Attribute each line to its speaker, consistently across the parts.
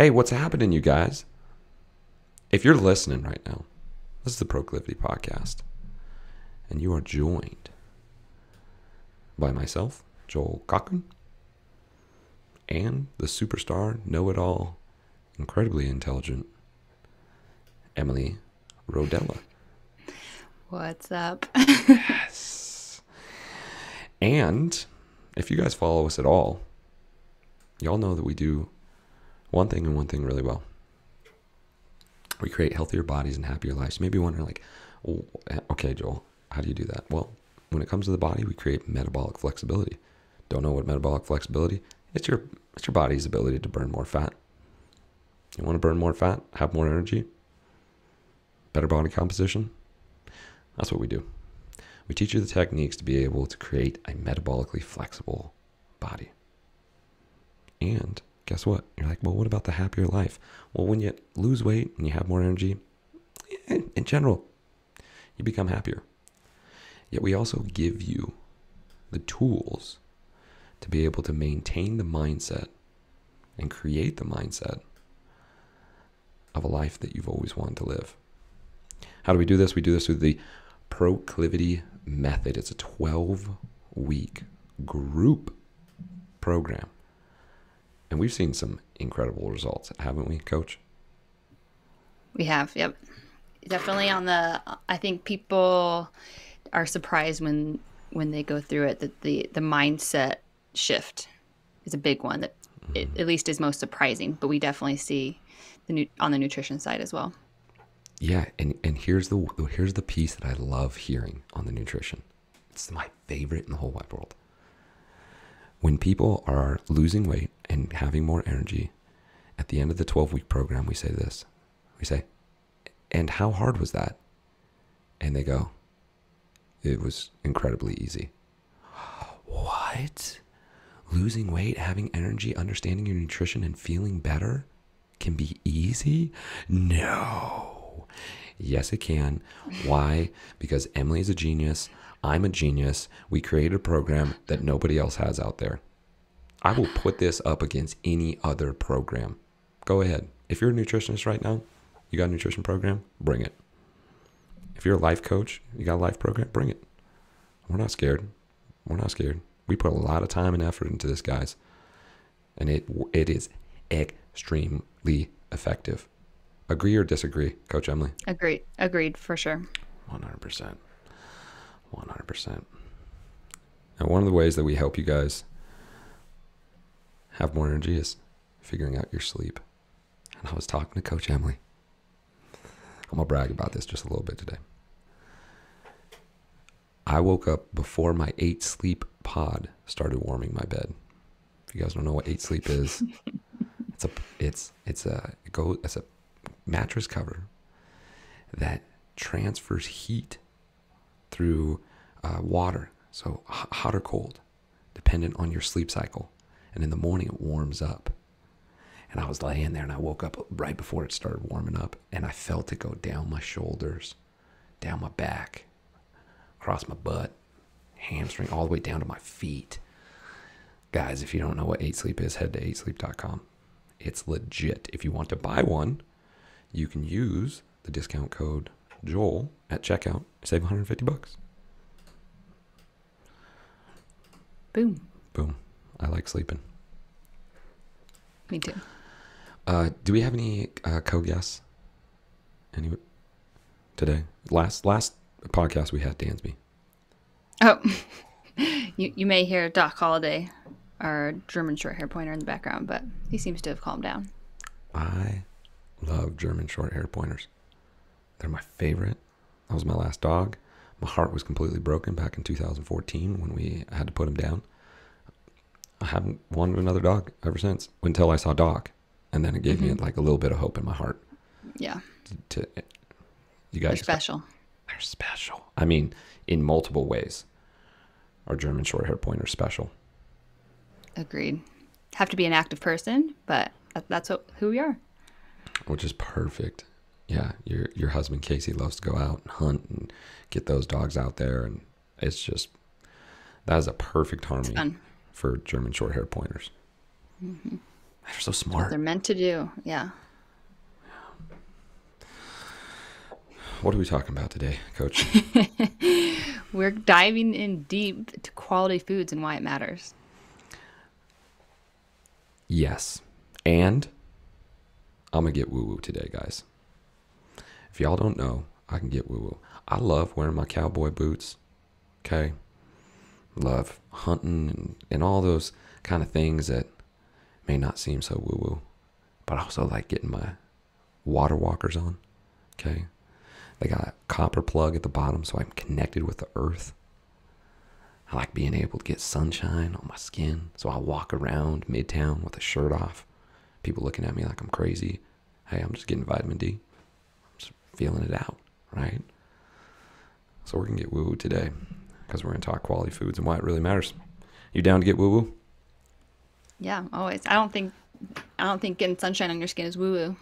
Speaker 1: Hey, what's happening, you guys? If you're listening right now, this is the Proclivity Podcast, and you are joined by myself, Joel Cochran, and the superstar, know-it-all, incredibly intelligent, Emily Rodella.
Speaker 2: What's up?
Speaker 1: Yes. And if you guys follow us at all, y'all know that we do one thing and one thing really well. We create healthier bodies and happier lives. You may be wondering, like, oh, okay, Joel, how do you do that? Well, when it comes to the body, we create metabolic flexibility. Don't know what metabolic flexibility? It's your body's ability to burn more fat. You want to burn more fat, have more energy, better body composition? That's what we do. We teach you the techniques to be able to create a metabolically flexible body. And guess what? You're like, well, what about the happier life? Well, when you lose weight and you have more energy, in general, you become happier. Yet we also give you the tools to be able to maintain the mindset and create the mindset of a life that you've always wanted to live. How do we do this? We do this through the Proclivity Method. It's a 12-week group program. And we've seen some incredible results, haven't we, Coach?
Speaker 2: We have, yep. Definitely I think people are surprised when they go through it, that the mindset shift is a big one that at least is most surprising, but we definitely see on the nutrition side as well.
Speaker 1: Yeah, and here's the piece that I love hearing on the nutrition. It's my favorite in the whole wide world. When people are losing weight and having more energy, at the end of the 12-week program, we say this. We say, and how hard was that? And they go, it was incredibly easy. What? Losing weight, having energy, understanding your nutrition, and feeling better can be easy? No. Yes, it can. Why? Because Emily's a genius. I'm a genius. We created a program that nobody else has out there. I will put this up against any other program. Go ahead. If you're a nutritionist right now, you got a nutrition program, bring it. If you're a life coach, you got a life program, bring it. We're not scared. We're not scared. We put a lot of time and effort into this, guys. And it is extremely effective. Agree or disagree, Coach Emily?
Speaker 2: Agreed, for sure.
Speaker 1: 100%. 100%. And one of the ways that we help you guys have more energy is figuring out your sleep. And I was talking to Coach Emily. I'm going to brag about this just a little bit today. I woke up before my 8 sleep pod started warming my bed. If you guys don't know what 8 sleep is, it's a mattress cover that transfers heat through water, so hot or cold, dependent on your sleep cycle. And in the morning, it warms up. And I was laying there, and I woke up right before it started warming up, and I felt it go down my shoulders, down my back, across my butt, hamstring, all the way down to my feet. Guys, if you don't know what 8 Sleep is, head to 8sleep.com. It's legit. If you want to buy one, you can use the discount code Joel at checkout. Save $150.
Speaker 2: Boom.
Speaker 1: Boom. I like sleeping.
Speaker 2: Me too.
Speaker 1: Do we have any co-guests? Any today? Last podcast we had Dansby.
Speaker 2: Oh, you may hear Doc Holliday, our German short hair pointer, in the background, but he seems to have calmed down.
Speaker 1: I love German short hair pointers. They're my favorite. That was my last dog. My heart was completely broken back in 2014 when we had to put him down. I haven't wanted another dog ever since, until I saw Doc. And then it gave me like a little bit of hope in my heart.
Speaker 2: Yeah.
Speaker 1: You guys.
Speaker 2: They're special.
Speaker 1: They're special. I mean, in multiple ways. Our German short hair pointer special.
Speaker 2: Agreed. Have to be an active person, but that's who we are.
Speaker 1: Which is perfect. Yeah, your husband Casey loves to go out and hunt and get those dogs out there, and it's just, that is a perfect harmony for German short hair pointers.
Speaker 2: Mm-hmm.
Speaker 1: They're so
Speaker 2: It's what
Speaker 1: smart.
Speaker 2: they're meant to do. Yeah.
Speaker 1: What are we talking about today, Coach?
Speaker 2: We're diving in deep to quality foods and why it matters.
Speaker 1: Yes. And I'm going to get woo-woo today, guys. If y'all don't know, I can get woo-woo. I love wearing my cowboy boots. Okay? Love hunting and all those kind of things that may not seem so woo-woo. But I also like getting my water walkers on. Okay? They got a copper plug at the bottom so I'm connected with the earth. I like being able to get sunshine on my skin. So I walk around Midtown with a shirt off. People looking at me like I'm crazy. Hey, I'm just getting vitamin D. I'm just feeling it out, right? So we're going to get woo-woo today because we're going to talk quality foods and why it really matters. You down to get woo-woo?
Speaker 2: Yeah, always. I don't think getting sunshine on your skin is woo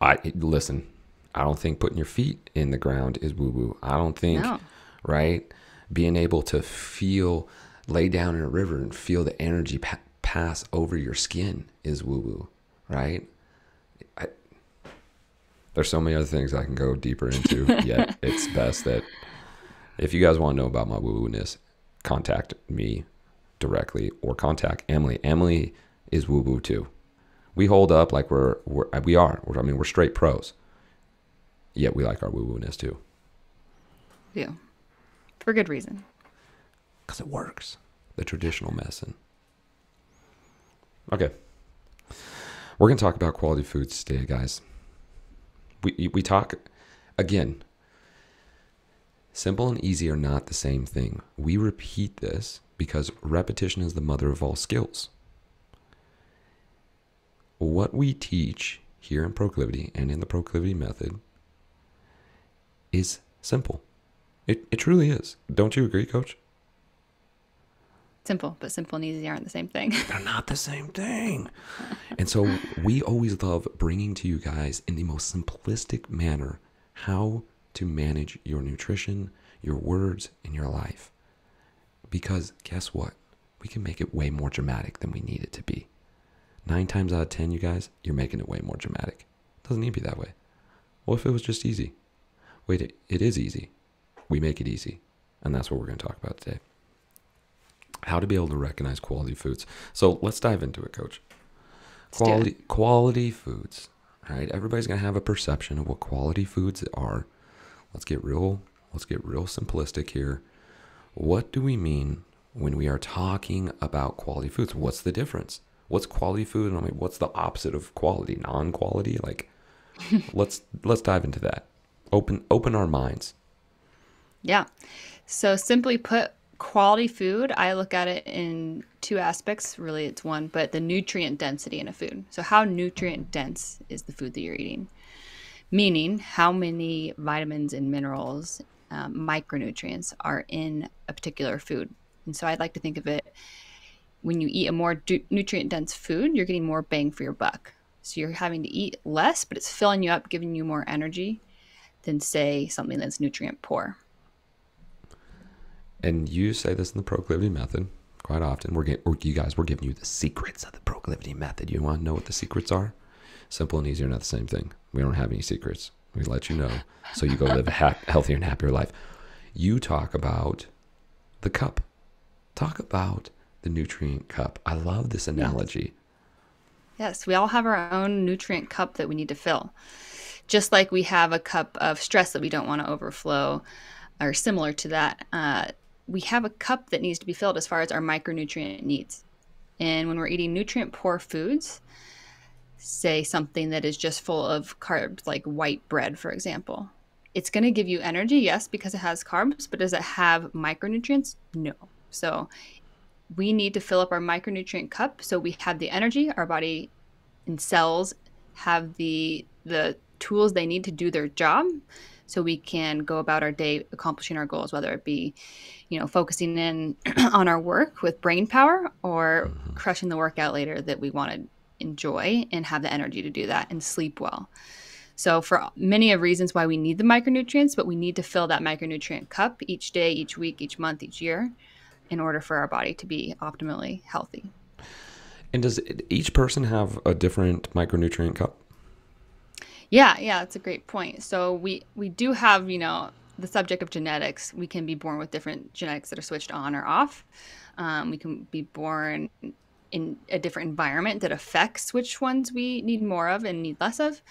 Speaker 2: woo.
Speaker 1: Listen, I don't think putting your feet in the ground is woo-woo. I don't think,
Speaker 2: No.
Speaker 1: right? Being able to lay down in a river and feel the energy pass over your skin is woo-woo, right? There's so many other things I can go deeper into, yet it's best that if you guys want to know about my woo-woo-ness, contact me directly or contact Emily. Emily is woo-woo too. We hold up like we are. We're straight pros, yet we like our woo-woo-ness too.
Speaker 2: Yeah. For good reason.
Speaker 1: Because it works. The traditional medicine. Okay. We're going to talk about quality foods today, guys. We talk, again, simple and easy are not the same thing. We repeat this because repetition is the mother of all skills. What we teach here in Proclivity and in the Proclivity method is simple. It truly is. Don't you agree, Coach?
Speaker 2: Simple, but simple and easy aren't the same thing.
Speaker 1: They're not the same thing. And so we always love bringing to you guys in the most simplistic manner how to manage your nutrition, your words, and your life. Because guess what? We can make it way more dramatic than we need it to be. 9 times out of 10, you guys, you're making it way more dramatic. It doesn't need to be that way. What if it was just easy? Wait, it is easy. We make it easy. And that's what we're going to talk about today. How to be able to recognize quality foods. So let's dive into it, Coach. Quality foods. All right, everybody's gonna have a perception of what quality foods are. Let's get real simplistic here. What do we mean when we are talking about quality foods? What's the difference? What's quality food and what's the opposite of quality? Non-quality? Like let's dive into that. Open our minds.
Speaker 2: Yeah. So simply put, quality food, I look at it in two aspects. Really, it's one, but the nutrient density in a food. So how nutrient dense is the food that you're eating? Meaning how many vitamins and minerals, micronutrients are in a particular food. And so I'd like to think of it, when you eat a more nutrient dense food, you're getting more bang for your buck. So you're having to eat less, but it's filling you up, giving you more energy than, say, something that's nutrient poor.
Speaker 1: And you say this in the Proclivity method quite often. We're giving you the secrets of the Proclivity method. You want to know what the secrets are? Simple and easy are not the same thing. We don't have any secrets. We let you know so you go live a healthier and happier life. You talk about the cup. Talk about the nutrient cup. I love this analogy.
Speaker 2: Yes, we all have our own nutrient cup that we need to fill. Just like we have a cup of stress that we don't want to overflow, or similar to that, we have a cup that needs to be filled as far as our micronutrient needs. And when we're eating nutrient poor foods, say something that is just full of carbs, like white bread, for example, it's going to give you energy, yes, because it has carbs, but does it have micronutrients? No. So we need to fill up our micronutrient cup so we have the energy, our body and cells have the tools they need to do their job, so we can go about our day accomplishing our goals, whether it be, focusing in on our work with brain power or crushing the workout later that we want to enjoy and have the energy to do that and sleep well. So for many of reasons why we need the micronutrients, but we need to fill that micronutrient cup each day, each week, each month, each year in order for our body to be optimally healthy.
Speaker 1: And does each person have a different micronutrient cup?
Speaker 2: Yeah, that's a great point. So we do have, the subject of genetics. We can be born with different genetics that are switched on or off. We can be born in a different environment that affects which ones we need more of and need less of.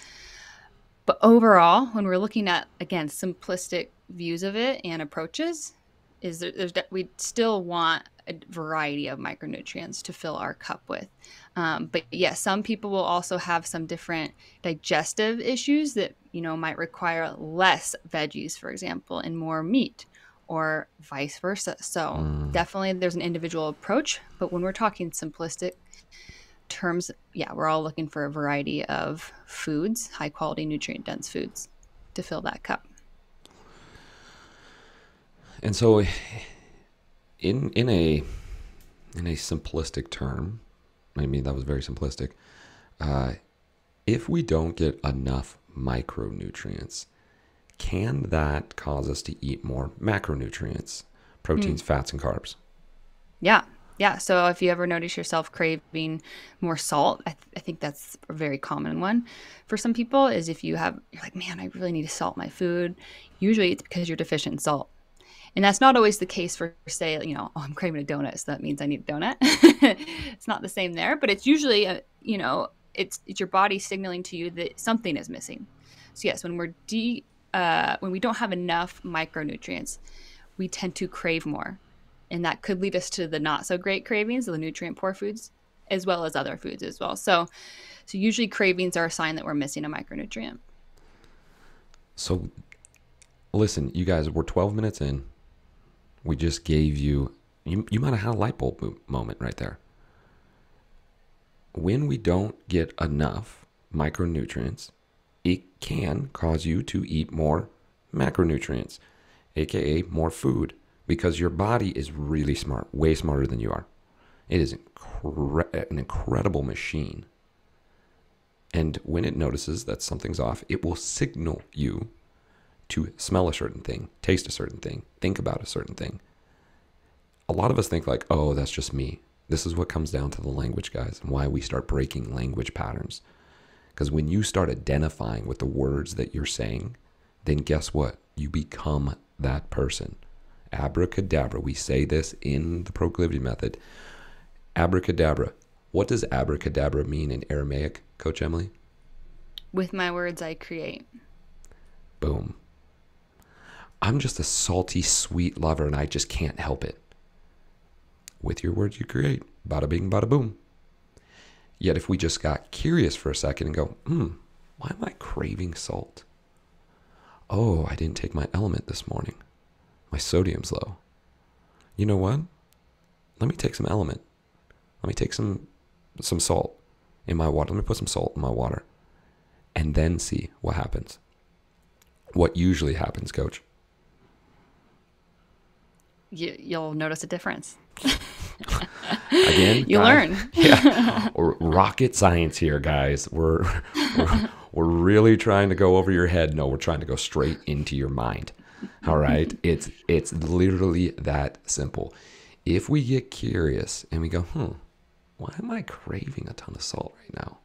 Speaker 2: But overall, when we're looking at, again, simplistic views of it and approaches, we still want a variety of micronutrients to fill our cup with. But yes, some people will also have some different digestive issues that, might require less veggies, for example, and more meat, or vice versa. So definitely there's an individual approach. But when we're talking simplistic terms, yeah, we're all looking for a variety of foods, high quality, nutrient dense foods to fill that cup.
Speaker 1: And so in a simplistic term, I mean, that was very simplistic. If we don't get enough micronutrients, can that cause us to eat more macronutrients, proteins, fats, and carbs?
Speaker 2: Yeah. So if you ever notice yourself craving more salt, I think that's a very common one for some people, is if you're like, man, I really need to salt my food. Usually it's because you're deficient in salt. And that's not always the case for, say, oh, I'm craving a donut, so that means I need a donut. It's not the same there, but it's usually, it's your body signaling to you that something is missing. So yes, when when we don't have enough micronutrients, we tend to crave more. And that could lead us to the not so great cravings, the nutrient poor foods, as well as other foods as well. So usually cravings are a sign that we're missing a micronutrient.
Speaker 1: So listen, you guys, we're 12 minutes in. We just gave you might have had a light bulb moment right there. When we don't get enough micronutrients, it can cause you to eat more macronutrients, aka more food, because your body is really smart, way smarter than you are. It is an incredible machine. And when it notices that something's off, it will signal you to smell a certain thing, taste a certain thing, think about a certain thing. A lot of us think like, oh, that's just me. This is what comes down to the language, guys, and why we start breaking language patterns. Because when you start identifying with the words that you're saying, then guess what? You become that person. Abracadabra. We say this in the proclivity method. Abracadabra. What does abracadabra mean in Aramaic, Coach Emily?
Speaker 2: With my words, I create.
Speaker 1: Boom. I'm just a salty, sweet lover, and I just can't help it. With your words, you create. Bada bing, bada boom. Yet if we just got curious for a second and go, why am I craving salt? Oh, I didn't take my element this morning. My sodium's low. You know what? Let me take some element. Let me take some salt in my water. Let me put some salt in my water. And then see what happens. What usually happens, Coach?
Speaker 2: You'll notice a difference.
Speaker 1: Again,
Speaker 2: you learn.
Speaker 1: Yeah, rocket science here, guys. We're really trying to go over your head. No, we're trying to go straight into your mind. All right, it's literally that simple. If we get curious and we go, why am I craving a ton of salt right now?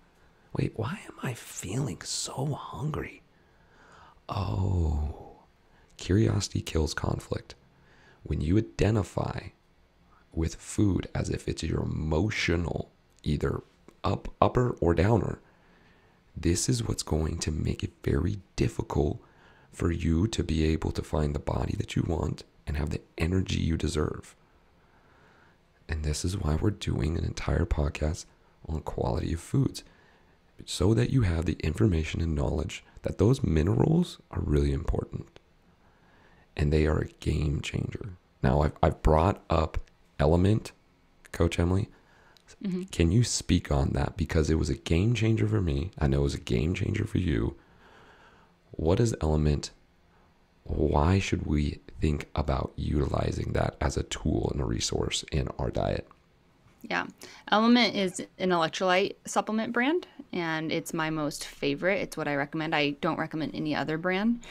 Speaker 1: Wait, why am I feeling so hungry? Oh, curiosity kills conflict. When you identify with food as if it's your emotional, either upper or downer, this is what's going to make it very difficult for you to be able to find the body that you want and have the energy you deserve. And this is why we're doing an entire podcast on quality of foods, so that you have the information and knowledge that those minerals are really important. And they are a game changer. Now, I've brought up element, Coach Emily. Mm-hmm. Can you speak on that? Because it was a game changer for me. I know it was a game changer for you. What is element? Why should we think about utilizing that as a tool and a resource in our diet?
Speaker 2: Yeah. Element is an electrolyte supplement brand, and it's my most favorite. It's what I recommend. I don't recommend any other brand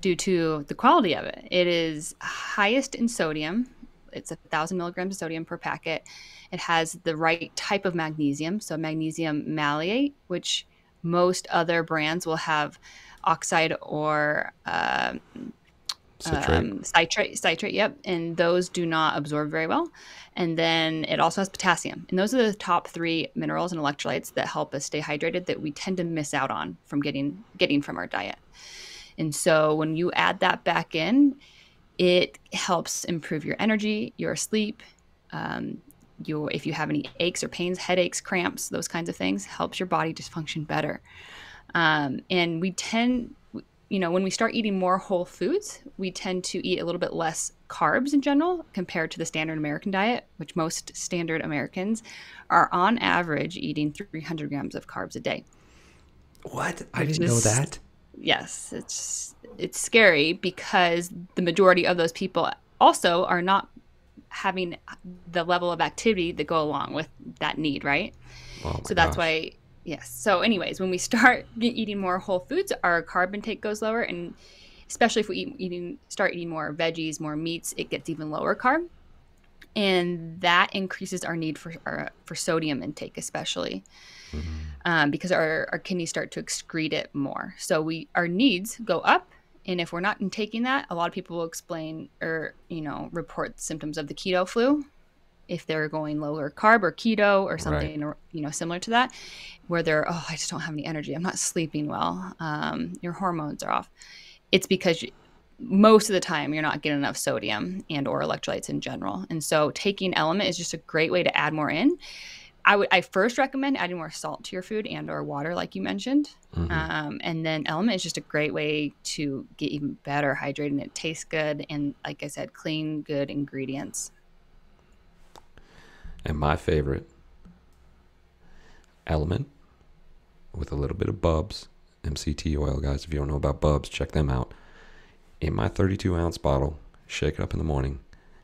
Speaker 2: due to the quality of it. It is highest in sodium. it's 1,000 milligrams of sodium per packet. It has the right type of magnesium, so magnesium malate, which most other brands will have oxide or
Speaker 1: Citrate.
Speaker 2: citrate, yep, and those do not absorb very well. And then it also has potassium, and those are the top three minerals and electrolytes that help us stay hydrated that we tend to miss out on from getting from our diet. And so when you add that back in, it helps improve your energy, your sleep, if you have any aches or pains, headaches, cramps, those kinds of things, helps your body just function better. And we tend, when we start eating more whole foods, we tend to eat a little bit less carbs in general compared to the standard American diet, which most standard Americans are on average eating 300 grams of carbs a day.
Speaker 1: What? I didn't know that.
Speaker 2: Yes, it's scary because the majority of those people also are not having the level of activity that go along with that need, right?
Speaker 1: Oh
Speaker 2: so that's why, yes. So anyways, when we start eating more whole foods, our carb intake goes lower, and especially if we start eating more veggies, more meats, it gets even lower carb, and that increases our need for sodium intake, especially. Because our kidneys start to excrete it more. So our needs go up. And if we're not taking that, a lot of people will explain or, report symptoms of the keto flu if they're going lower carb or keto or something, right, similar to that, where they're, I just don't have any energy. I'm not sleeping well. Your hormones are off. It's because most of the time you're not getting enough sodium and or electrolytes in general. And so taking Element is just a great way to add more in. I first recommend adding more salt to your food and or water, like you mentioned. And then Element is just a great way to get even better hydrated, and it tastes good. And like I said, clean, good ingredients.
Speaker 1: And my favorite, Element with a little bit of Bubs, MCT oil, guys. If you don't know about Bubs, check them out. In my 32-ounce bottle, shake it up in the morning.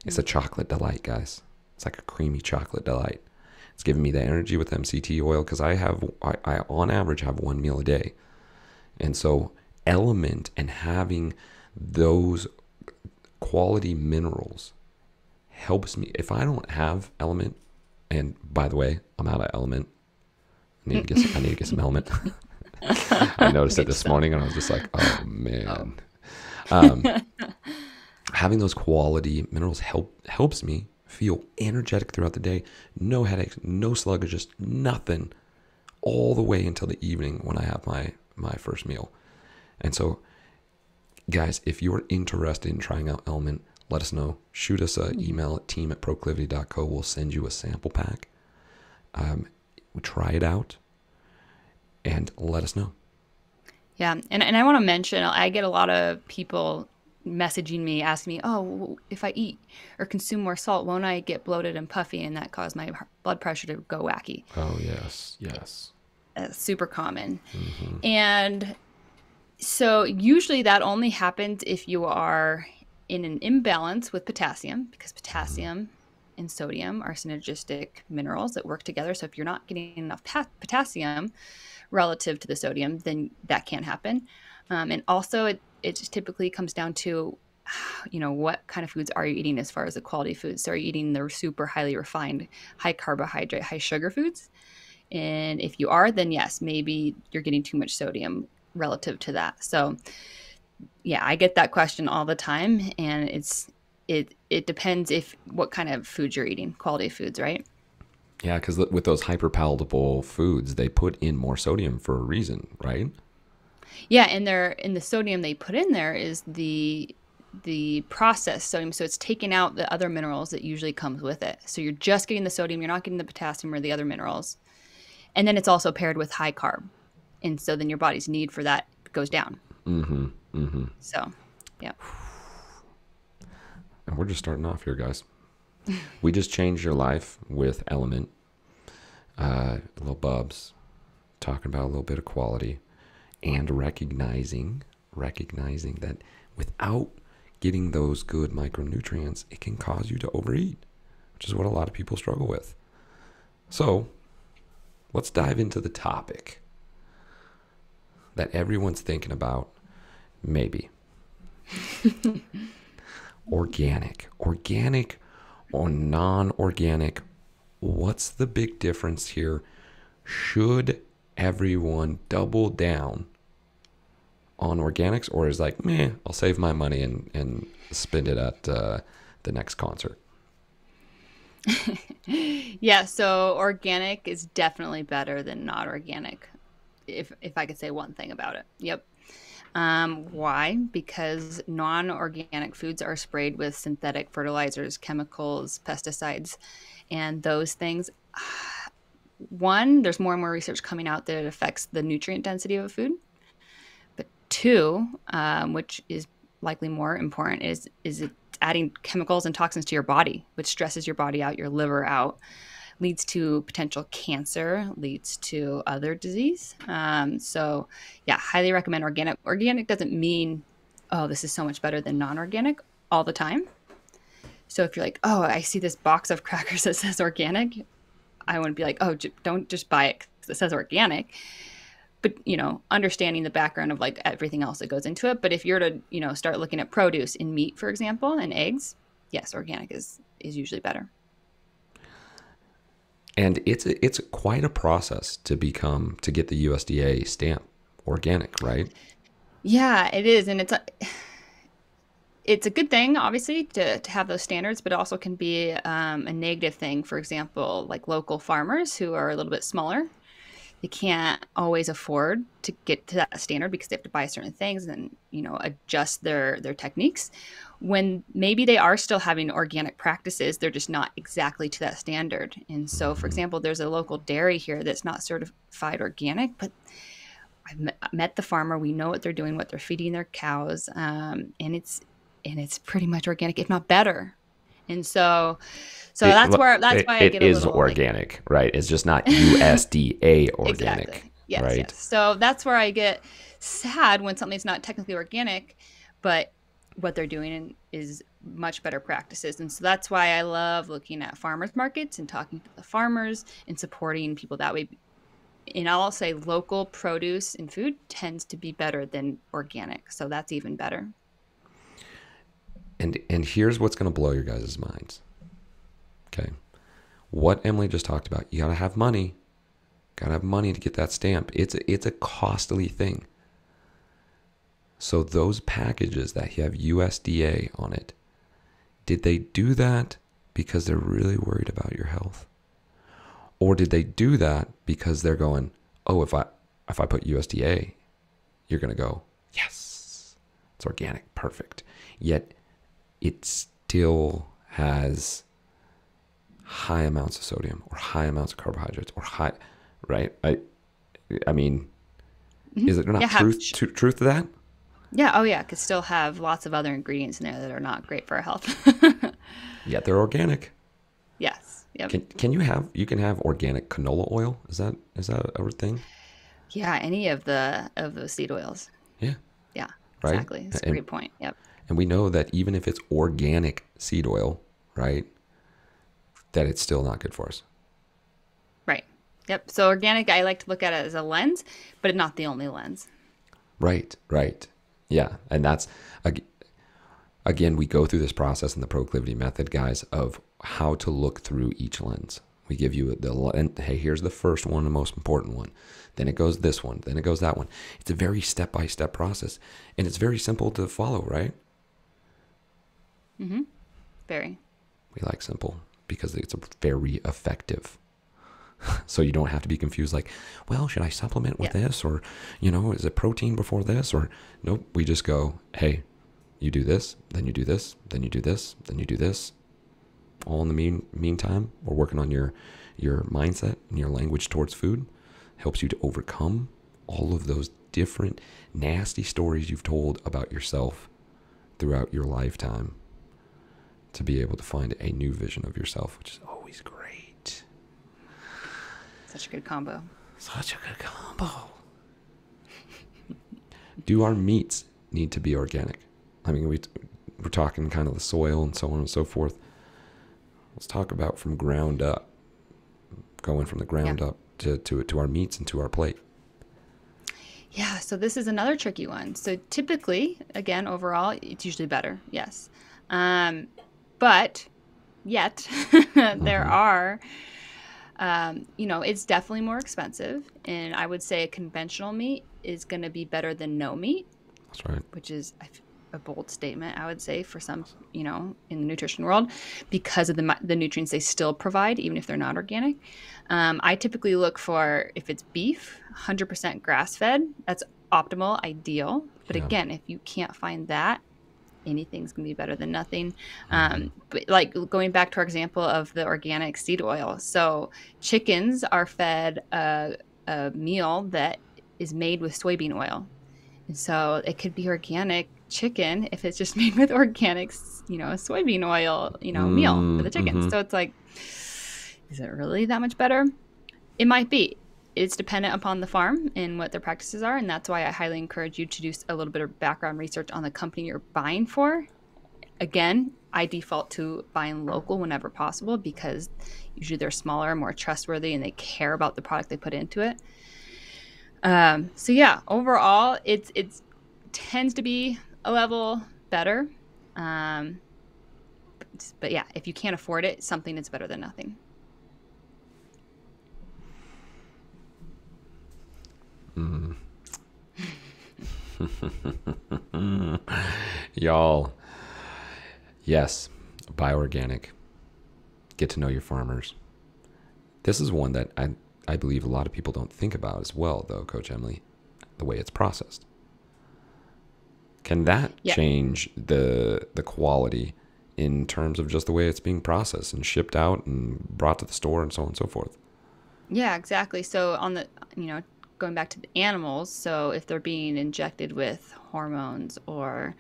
Speaker 1: It's a chocolate delight, guys. It's like a creamy chocolate delight. It's giving me the energy with MCT oil because I on average have one meal a day. And so Element and having those quality minerals helps me. If I don't have Element, and by the way, I'm out of Element. I need to get some Element. I noticed it this morning and I was just like, oh man. Having those quality minerals helps me feel energetic throughout the day, no headaches, no sluggishness, nothing, all the way until the evening when I have my first meal. And so, guys, if you're interested in trying out Element, let us know. Shoot us an email at team@proclivity.co. We'll send you a sample pack. We try it out and let us know.
Speaker 2: Yeah, and I want to mention, I get a lot of people messaging me, asking me, oh, if I eat or consume more salt, won't I get bloated and puffy, and that cause my blood pressure to go wacky?
Speaker 1: Oh, yes.
Speaker 2: Super common. And so usually that only happens if you are in an imbalance with potassium, because potassium and sodium are synergistic minerals that work together. So if you're not getting enough potassium relative to the sodium, then that can't happen. And also it just typically comes down to, what kind of foods are you eating as far as the quality foods? So are you eating the super highly refined, high carbohydrate, high sugar foods? And if you are, then yes, maybe you're getting too much sodium relative to that. So yeah, I get that question all the time, and it depends what kind of food you're eating, quality foods, right?
Speaker 1: Yeah, because with those hyperpalatable foods, they put in more sodium for a reason, right?
Speaker 2: Yeah, and the sodium they put in there is the processed sodium, so it's taking out the other minerals that usually comes with it. So you're just getting the sodium, you're not getting the potassium or the other minerals. And then it's also paired with high carb. And so then your body's need for that goes down. So, yeah.
Speaker 1: And we're just starting off here, guys. We just changed your life with Element, little Bubs, talking about a little bit of quality, and recognizing that without getting those good micronutrients, it can cause you to overeat, which is what a lot of people struggle with. So let's dive into the topic that everyone's thinking about, maybe. Organic or non-organic, what's the big difference here? Should everyone double down on organics, or is like, meh, I'll save my money and spend it at the next concert?
Speaker 2: Yeah, so organic is definitely better than not organic. If I could say one thing about it. Yep. Why? Because non-organic foods are sprayed with synthetic fertilizers, chemicals, pesticides, and those things. One, there's more and more research coming out that it affects the nutrient density of a food. But two, which is likely more important, is it adding chemicals and toxins to your body, which stresses your body out, your liver out, leads to potential cancer, leads to other disease. So, yeah, highly recommend organic. Organic doesn't mean, oh, this is so much better than non-organic all the time. So if you're like, oh, I see this box of crackers that says organic, I wouldn't be like, oh, don't just buy it because it says organic. But, understanding the background of like everything else that goes into it. But if you're to, start looking at produce in meat, for example, and eggs, yes, organic is usually better.
Speaker 1: And it's quite a process to get the USDA stamp organic, right?
Speaker 2: Yeah, it is. And it's a good thing, obviously, to have those standards, but it also can be a negative thing. For example, like local farmers who are a little bit smaller, they can't always afford to get to that standard because they have to buy certain things and adjust their techniques. When maybe they are still having organic practices, they're just not exactly to that standard. And so, for
Speaker 1: Mm-hmm.
Speaker 2: example, there's a local dairy here that's not certified organic, but I've met the farmer. We know what they're doing, what they're feeding their cows, and it's pretty much organic, if not better. And so that's why I
Speaker 1: It
Speaker 2: get a
Speaker 1: is
Speaker 2: little like
Speaker 1: organic, right? It's just not USDA organic,
Speaker 2: exactly. Yes,
Speaker 1: right?
Speaker 2: yes. So that's where I get sad when something's not technically organic, but what they're doing is much better practices. And so that's why I love looking at farmers markets and talking to the farmers and supporting people that way. And I'll say local produce and food tends to be better than organic. So that's even better.
Speaker 1: And here's what's going to blow your guys' minds. Okay. What Emily just talked about, you got to have money. Got to have money to get that stamp. It's a costly thing. So those packages that have USDA on it, did they do that because they're really worried about your health? Or did they do that because they're going, oh, if I put USDA, you're going to go, yes, it's organic, perfect. Yet it still has high amounts of sodium or high amounts of carbohydrates or high, right? I mean, is it not truth to that?
Speaker 2: Yeah. Oh, yeah. Could still have lots of other ingredients in there that are not great for our health.
Speaker 1: Yet they're organic.
Speaker 2: Yes. Yep.
Speaker 1: You can have organic canola oil? Is that a thing?
Speaker 2: Yeah. Any of those seed oils.
Speaker 1: Yeah.
Speaker 2: Yeah.
Speaker 1: Right.
Speaker 2: Exactly. That's a great point. Yep.
Speaker 1: And we know that even if it's organic seed oil, right, that it's still not good for us.
Speaker 2: Right. Yep. So organic, I like to look at it as a lens, but not the only lens.
Speaker 1: Right. Yeah. And that's, again, we go through this process in the proclivity method, guys, of how to look through each lens. We give you hey, here's the first one, the most important one. Then it goes this one. Then it goes that one. It's a very step-by-step process. And it's very simple to follow, right?
Speaker 2: Mm-hmm. Very.
Speaker 1: We like simple because it's very effective. So you don't have to be confused like, well, should I supplement with this? Or, is it protein before this? Or nope, we just go, hey, you do this, then you do this, then you do this, then you do this. All in the meantime, we're working on your mindset and your language towards food. Helps you to overcome all of those different nasty stories you've told about yourself throughout your lifetime to be able to find a new vision of yourself, which is always great.
Speaker 2: Such a good combo.
Speaker 1: Do our meats need to be organic? I mean, we're talking kind of the soil and so on and so forth. Let's talk about from ground up, going from the ground up to our meats and to our plate.
Speaker 2: Yeah, so this is another tricky one. So typically, again, overall, it's usually better, yes. But yet. There are, it's definitely more expensive. And I would say a conventional meat is going to be better than no meat,
Speaker 1: That's right.
Speaker 2: which is a bold statement, I would say, for some, in the nutrition world, because of the nutrients they still provide, even if they're not organic. I typically look for, if it's beef, 100% grass fed. That's optimal, ideal. But
Speaker 1: Yeah.
Speaker 2: again, if you can't find that, anything's going to be better than nothing. But like going back to our example of the organic seed oil. So chickens are fed a meal that is made with soybean oil. And so it could be organic chicken if it's just made with organic, soybean oil, meal for the chickens. So it's like, is it really that much better? It might be. It's dependent upon the farm and what their practices are. And that's why I highly encourage you to do a little bit of background research on the company you're buying for. Again, I default to buying local whenever possible because usually they're smaller, more trustworthy, and they care about the product they put into it. So yeah, overall, it tends to be a level better. But yeah, if you can't afford it, something is better than nothing.
Speaker 1: Y'all, yes, buy organic. Get to know your farmers. This is one that I believe a lot of people don't think about as well, though, Coach Emily, the way it's processed. Can that change the quality in terms of just the way it's being processed and shipped out and brought to the store and so on and so forth?
Speaker 2: Yeah, exactly. So on the, going back to the animals, so if they're being injected with hormones or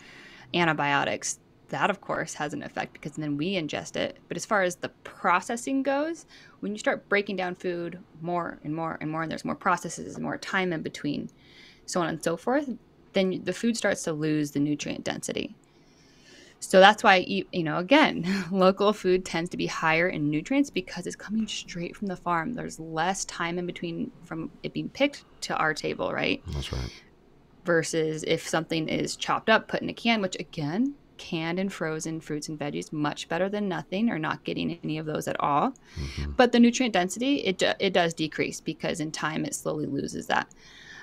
Speaker 2: antibiotics, that of course has an effect because then we ingest it. But as far as the processing goes, when you start breaking down food more and more and more, and there's more processes and more time in between, so on and so forth, then the food starts to lose the nutrient density. So that's why, again, local food tends to be higher in nutrients because it's coming straight from the farm. There's less time in between from it being picked to our table, right?
Speaker 1: That's right.
Speaker 2: Versus if something is chopped up, put in a can, which again, canned and frozen fruits and veggies, much better than nothing or not getting any of those at all. But the nutrient density, it does decrease because in time it slowly loses that.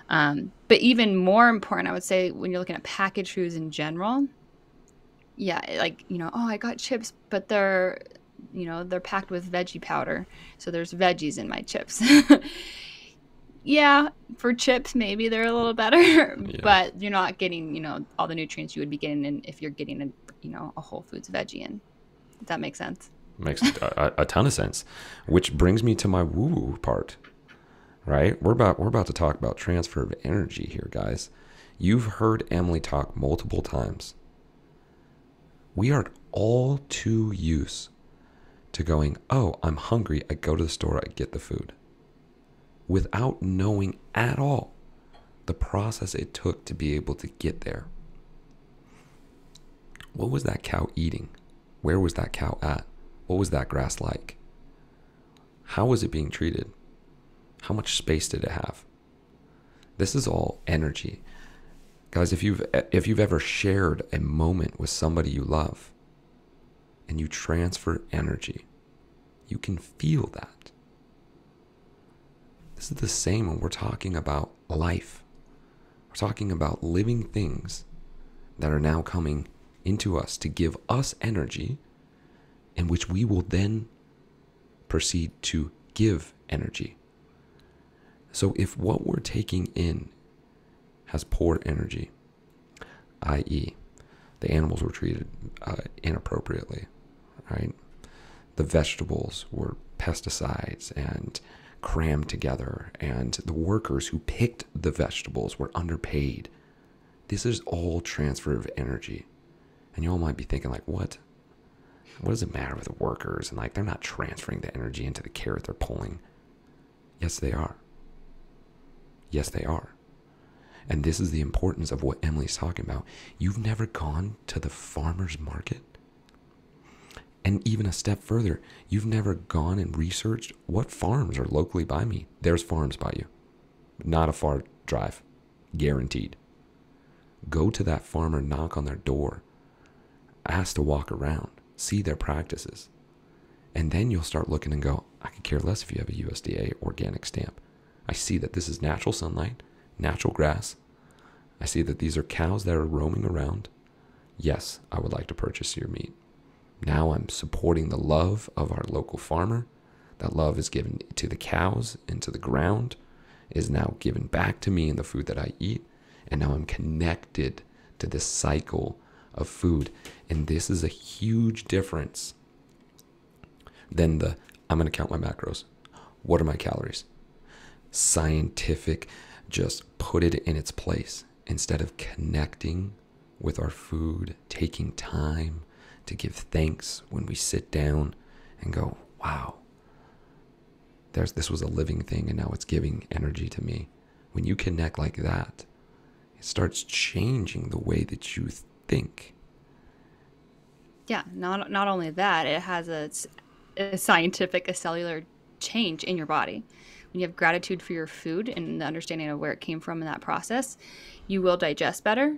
Speaker 2: But even more important, I would say, when you're looking at packaged foods in general, yeah, like, I got chips, but they're packed with veggie powder. So there's veggies in my chips. Yeah, for chips, maybe they're a little better, but you're not getting, all the nutrients you would be getting if you're getting a whole foods veggie in. Does that make sense?
Speaker 1: Makes a ton of sense, which brings me to my woo-woo part, right? We're about to talk about transfer of energy here, guys. You've heard Emily talk multiple times. We are all too used to going, oh, I'm hungry. I go to the store, I get the food, without knowing at all the process it took to be able to get there. What was that cow eating? Where was that cow at? What was that grass like? How was it being treated? How much space did it have? This is all energy. Guys, if you've ever shared a moment with somebody you love and you transfer energy, you can feel that. This is the same when we're talking about life. We're talking about living things that are now coming into us to give us energy, in which we will then proceed to give energy. So if what we're taking in has poor energy, i.e., the animals were treated inappropriately, right? The vegetables were pesticides and crammed together, and the workers who picked the vegetables were underpaid. This is all transfer of energy. And you all might be thinking, like, what does it matter with the workers? And like, they're not transferring the energy into the carrot they're pulling. Yes, they are. Yes, they are. And this is the importance of what Emily's talking about. You've never gone to the farmer's market? And even a step further, you've never gone and researched what farms are locally by me. There's farms by you. Not a far drive. Guaranteed. Go to that farmer, knock on their door. Ask to walk around. See their practices. And then you'll start looking and go, I could care less if you have a USDA organic stamp. I see that this is natural sunlight, natural grass. I see that these are cows that are roaming around. Yes, I would like to purchase your meat. Now I'm supporting the love of our local farmer. That love is given to the cows and to the ground, is now given back to me in the food that I eat. And now I'm connected to this cycle of food. And this is a huge difference than the, I'm going to count my macros. What are my calories? Scientific, just put it in its place instead of connecting with our food, taking time to give thanks when we sit down and go, wow, this was a living thing and now it's giving energy to me. When you connect like that, it starts changing the way that you think.
Speaker 2: Yeah, not only that, it has a scientific, a cellular change in your body. When you have gratitude for your food and the understanding of where it came from in that process, you will digest better,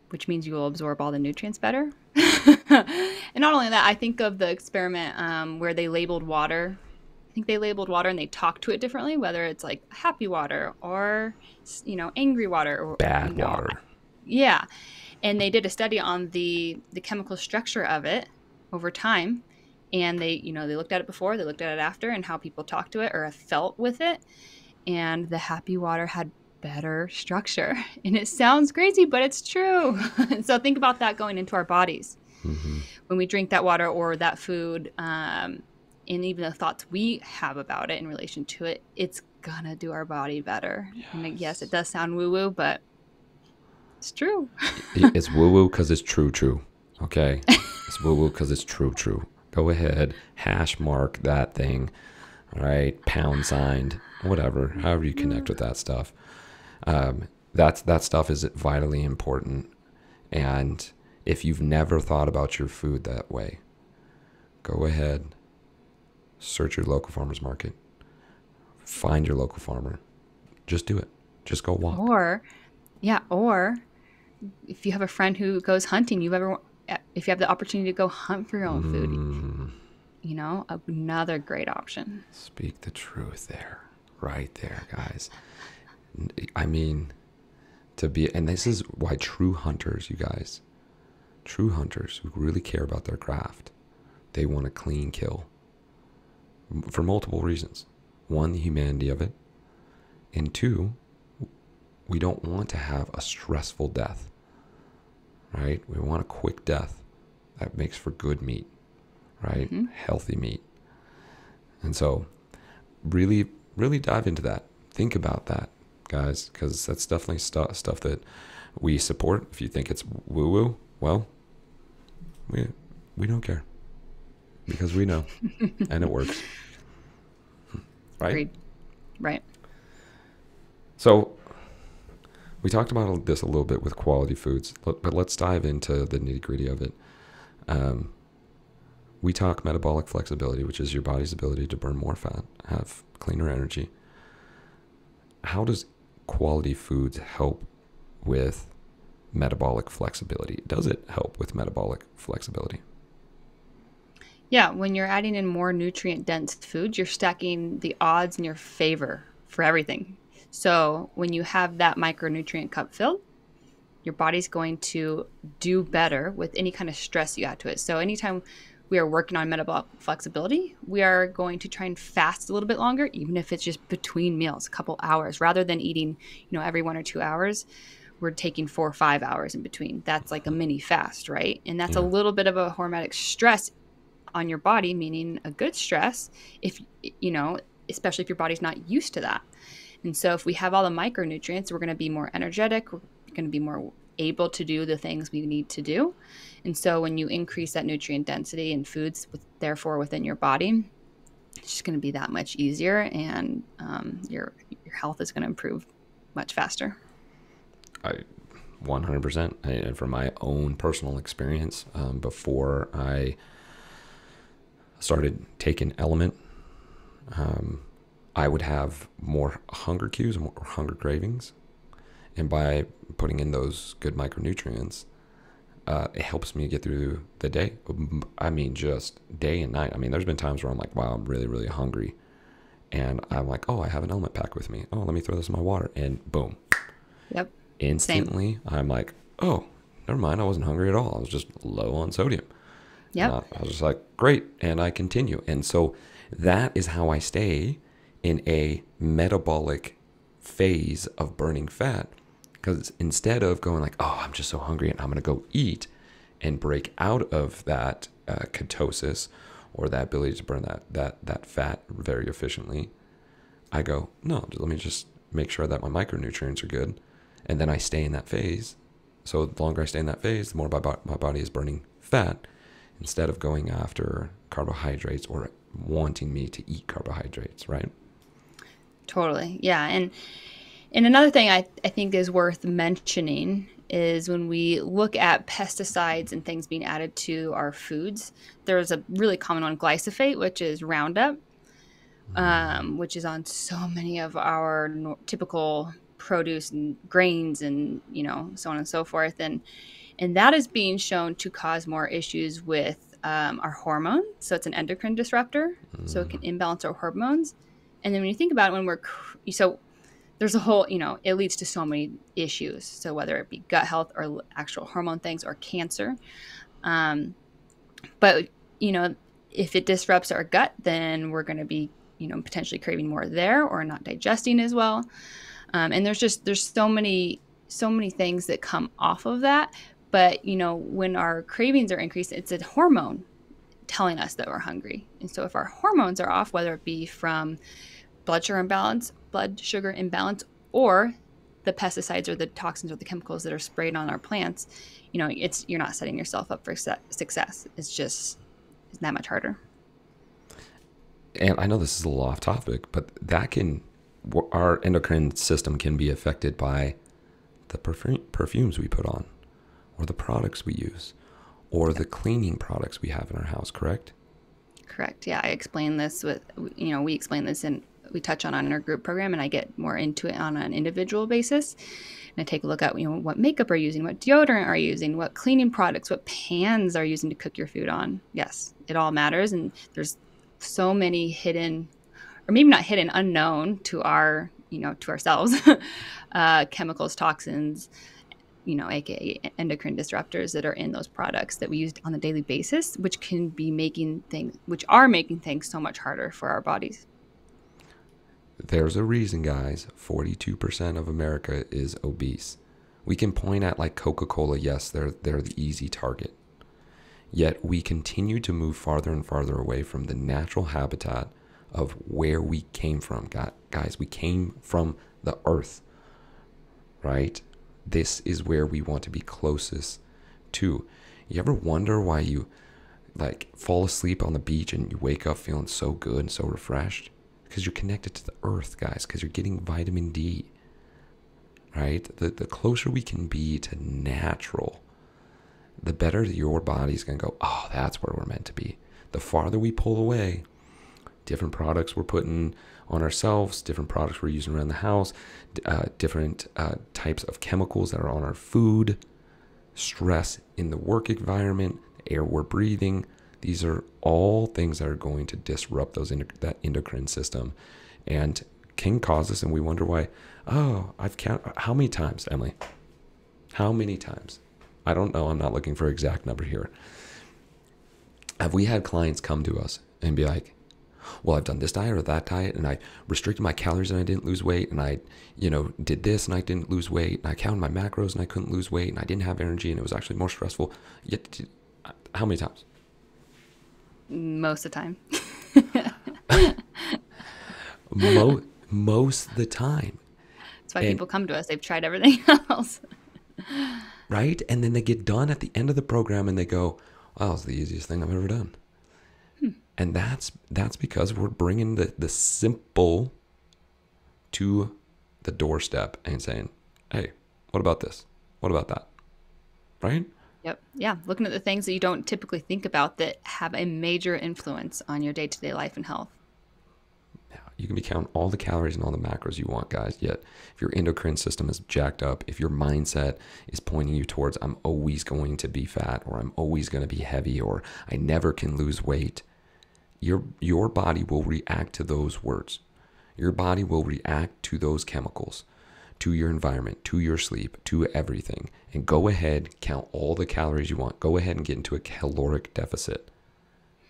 Speaker 2: which means you will absorb all the nutrients better. And not only that, I think of the experiment where they labeled water. I think they labeled water and they talked to it differently, whether it's like happy water or, angry water or
Speaker 1: Bad water.
Speaker 2: Yeah. And they did a study on the chemical structure of it over time. And they looked at it before, they looked at it after, and how people talked to it or felt with it. And the happy water had better structure. And it sounds crazy, but it's true. So think about that going into our bodies. Mm-hmm. When we drink that water or that food, and even the thoughts we have about it in relation to it, it's gonna do our body better. Yes. And yes, it does sound woo-woo, but it's true.
Speaker 1: It's woo-woo because it's true. Okay? It's woo-woo because it's true. Go ahead, hash mark that thing, all right? Pound signed, whatever, however you connect with that stuff. That stuff is vitally important. And if you've never thought about your food that way, go ahead, search your local farmer's market, find your local farmer. Just do it. Just go walk.
Speaker 2: Or if you have a friend who goes hunting, if you have the opportunity to go hunt for your own food, another great option.
Speaker 1: Speak the truth there, right there, guys. I mean, and this is why true hunters, you guys, true hunters who really care about their craft, they want a clean kill for multiple reasons. One, the humanity of it. And two, we don't want to have a stressful death, right? We want a quick death that makes for good meat, right? Mm-hmm. Healthy meat. And so really, really dive into that. Think about that, guys, because that's definitely stuff that we support. If you think it's woo-woo, well, we don't care because we know and it works. Right?
Speaker 2: Agreed. Right.
Speaker 1: So we talked about this a little bit with quality foods, but let's dive into the nitty-gritty of it. We talk metabolic flexibility, which is your body's ability to burn more fat, have cleaner energy. How does quality foods help with metabolic flexibility? Does it help with metabolic flexibility?
Speaker 2: Yeah, when you're adding in more nutrient-dense foods, you're stacking the odds in your favor for everything. So when you have that micronutrient cup filled, your body's going to do better with any kind of stress you add to it. So anytime we are working on metabolic flexibility, we are going to try and fast a little bit longer, even if it's just between meals, a couple hours, rather than eating, every 1 or 2 hours. We're taking 4 or 5 hours in between. That's like a mini fast, right? And that's a little bit of a hormetic stress on your body, meaning a good stress, if especially if your body's not used to that. And so if we have all the micronutrients, we're going to be more energetic, we're going to be more able to do the things we need to do. And so when you increase that nutrient density in foods, therefore within your body, it's just going to be that much easier, and your health is going to improve much faster.
Speaker 1: 100%. And from my own personal experience, before I started taking Element, I would have more hunger cues, more hunger cravings. And by putting in those good micronutrients, it helps me get through the day. I mean, just day and night. I mean, there's been times where I'm like, wow, I'm really, really hungry. And I'm like, oh, I have an element pack with me. Oh, let me throw this in my water. And boom.
Speaker 2: Yep.
Speaker 1: Instantly,
Speaker 2: Same.
Speaker 1: I'm like, oh, never mind. I wasn't hungry at all. I was just low on sodium.
Speaker 2: Yep.
Speaker 1: And I was just like, great. And I continue. And so that is how I stay in a metabolic phase of burning fat. Because instead of going like, oh, I'm just so hungry and I'm going to go eat and break out of that ketosis or that ability to burn that fat very efficiently, I go, no, let me just make sure that my micronutrients are good. And then I stay in that phase. So the longer I stay in that phase, the more my body is burning fat instead of going after carbohydrates or wanting me to eat carbohydrates, right?
Speaker 2: Totally. Yeah. And another thing I think is worth mentioning is when we look at pesticides and things being added to our foods, there's a really common one, glyphosate, which is Roundup, which is on so many of our typical produce and grains and, so on and so forth. And that is being shown to cause more issues with our hormones. So it's an endocrine disruptor. So it can imbalance our hormones. And then when you think about it, so there's a whole, it leads to so many issues. So whether it be gut health or actual hormone things or cancer. But, if it disrupts our gut, then we're going to be, potentially craving more there or not digesting as well. And there's so many things that come off of that. But, when our cravings are increased, it's a hormone telling us that we're hungry. And so if our hormones are off, whether it be from blood sugar imbalance, or the pesticides or the toxins or the chemicals that are sprayed on our plants, you're not setting yourself up for success. It's that much harder.
Speaker 1: And I know this is a little off topic, but our endocrine system can be affected by the perfumes we put on, or the products we use, or the cleaning products we have in our house, correct?
Speaker 2: Correct. Yeah, I explain this we explain this and we touch on in our group program, and I get more into it on an individual basis. And I take a look at, what makeup are you using, what deodorant are you using, what cleaning products, what pans are you using to cook your food on. Yes, it all matters. And there's so many hidden, or maybe not hidden, unknown to our, to ourselves, chemicals, toxins, aka endocrine disruptors that are in those products that we use on a daily basis, which are making things so much harder for our bodies.
Speaker 1: There's a reason, guys. 42% of America is obese. We can point at like Coca-Cola. Yes, they're the easy target. Yet we continue to move farther and farther away from the natural habitat of where we came from. Guys, we came from the earth, right? This is where we want to be closest to. You ever wonder why you fall asleep on the beach and you wake up feeling so good and so refreshed? Because you're connected to the earth, guys, because you're getting vitamin D, right? The closer we can be to natural, the better your body's going to go, oh, that's where we're meant to be. The farther we pull away, different products we're putting on ourselves, different products we're using around the house, different types of chemicals that are on our food, stress in the work environment, the air we're breathing. These are all things that are going to disrupt that endocrine system and can cause us. And we wonder why, I've counted, how many times, Emily? How many times? I don't know. I'm not looking for an exact number here. Have we had clients come to us and be like, well, I've done this diet or that diet, and I restricted my calories and I didn't lose weight, and I, did this and I didn't lose weight, and I counted my macros and I couldn't lose weight, and I didn't have energy, and it was actually more stressful. Yet, how many times?
Speaker 2: Most of the time.
Speaker 1: Most of the time.
Speaker 2: That's why people come to us. They've tried everything else.
Speaker 1: Right? And then they get done at the end of the program and they go, oh, it's the easiest thing I've ever done. And that's because we're bringing the simple to the doorstep and saying, hey, what about this? What about that? Right?
Speaker 2: Yep. Yeah. Looking at the things that you don't typically think about that have a major influence on your day-to-day life and health.
Speaker 1: You can be counting all the calories and all the macros you want, guys. Yet, if your endocrine system is jacked up, if your mindset is pointing you towards, I'm always going to be fat, or I'm always going to be heavy, or I never can lose weight, your body will react to those words. Your body will react to those chemicals, to your environment, to your sleep, to everything. And go ahead, count all the calories you want. Go ahead and get into a caloric deficit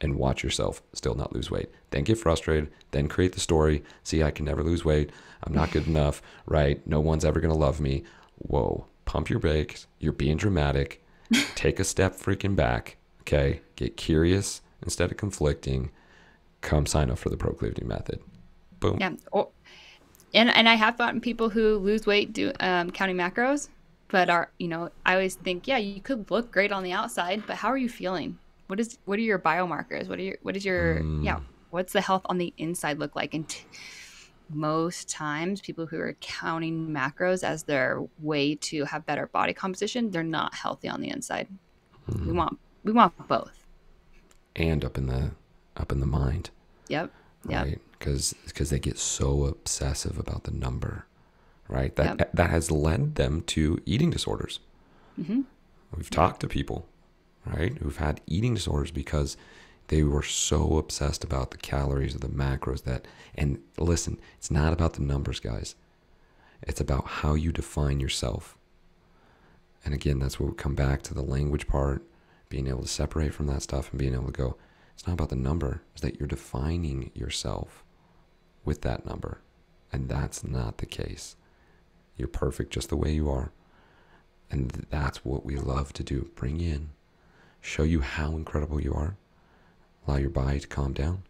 Speaker 1: and watch yourself still not lose weight. Then get frustrated, then create the story. See, I can never lose weight. I'm not good enough, right? No one's ever going to love me. Whoa, pump your brakes. You're being dramatic. Take a step freaking back, okay? Get curious instead of conflicting. Come sign up for the proclivity method. Boom.
Speaker 2: Yeah. Oh, and I have gotten people who lose weight counting macros, but I always think, yeah, you could look great on the outside, but how are you feeling? What are your biomarkers? What's the health on the inside look like? And most times people who are counting macros as their way to have better body composition, they're not healthy on the inside. We want both.
Speaker 1: And up in the mind.
Speaker 2: Yep.
Speaker 1: Right? Because they get so obsessive about the number, right? That has led them to eating disorders. Mm-hmm. We've talked to people, right, who've had eating disorders because they were so obsessed about the calories or the macros and listen, it's not about the numbers, guys. It's about how you define yourself. And again, that's where we come back to the language part, being able to separate from that stuff and being able to go, it's not about the number, it's that you're defining yourself with that number. And that's not the case. You're perfect just the way you are. And that's what we love to do. Bring you in, show you how incredible you are, allow your body to calm down,